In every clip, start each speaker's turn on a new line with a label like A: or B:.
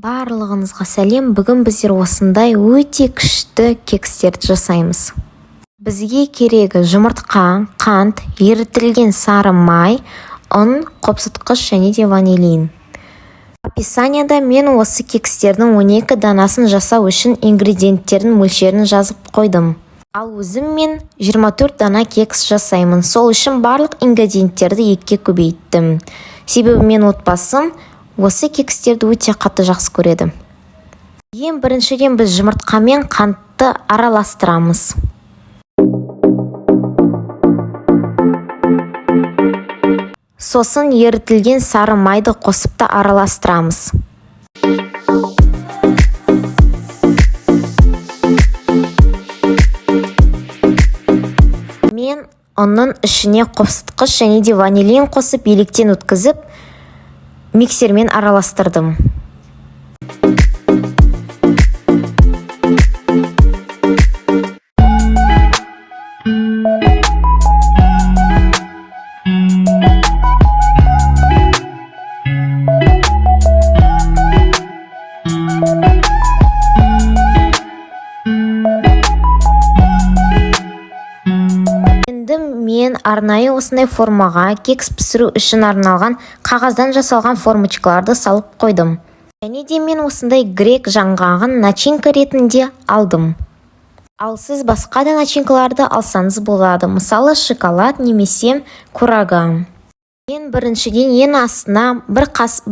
A: Барлығыңызға сәлем. Бүгін біздер осындай өте күшті кекстерді жасаймыз. Бізге керегі жұмыртқа, қант, ерітілген сары май, ұн, қопсытқыш және де ванилин. Описанияда мен осы кекстердің 12 данасын жасау үшін ингредиенттердің мөлшерін жазып қойдым. Ал өзім мен 24 дана кекс жасаймын. Сол үшін барлық ингредиенттерді 2-ге көбейттім. Себебі мен отбасым осы кекстерді өте қатты жақсы көреді. Ең біріншіден біз жұмыртқа мен қантты араластырамыз. Сосын ерітілген сары майды қосып та араластырамыз. Мен оның ішіне қопсытқыш және де ванилин қосып електен өткізіп, миксермен араластырдым. Мен арнайы осындай формаға кекс пісіру үшін арналған қағаздан жасалған формочкаларды салып қойдым. Және де мен осындай грек жаңғағын начинка ретінде алдым. Ал сіз басқа да начинкаларды алсаңыз болады, мысалы шоколад немесе курага. Мен біріншіден ең астына бір ас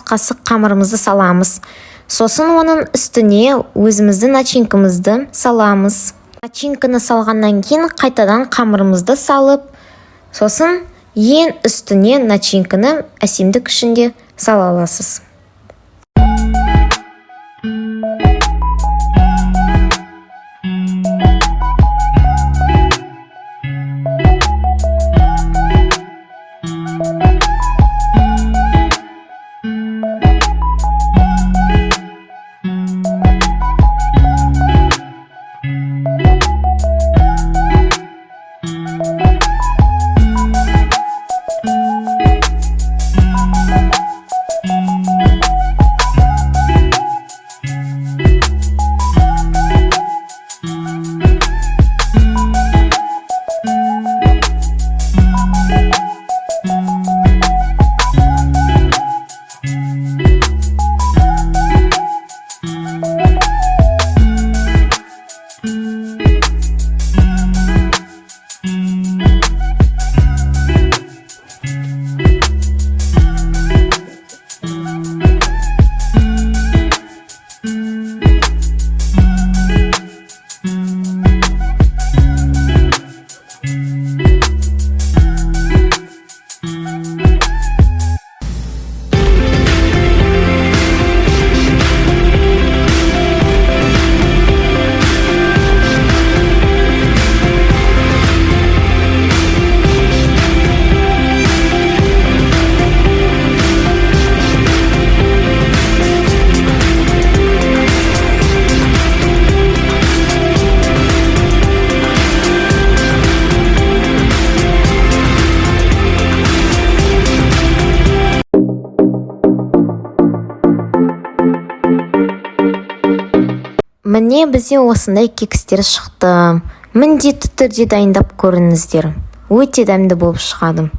A: қасық қамырымызды саламыз. Сосын оның үстіне өзіміздің начинкамызды саламыз. Начинканы салғаннан кейін қайтадан қамырымызды салып, сосын ең үстіне начинканы әсемдік ішінде сала аласыз. Міне бізде осындай кекстер шықты. Міндетті түрде дайындап көріңіздер. Өте дәмді болып шығады.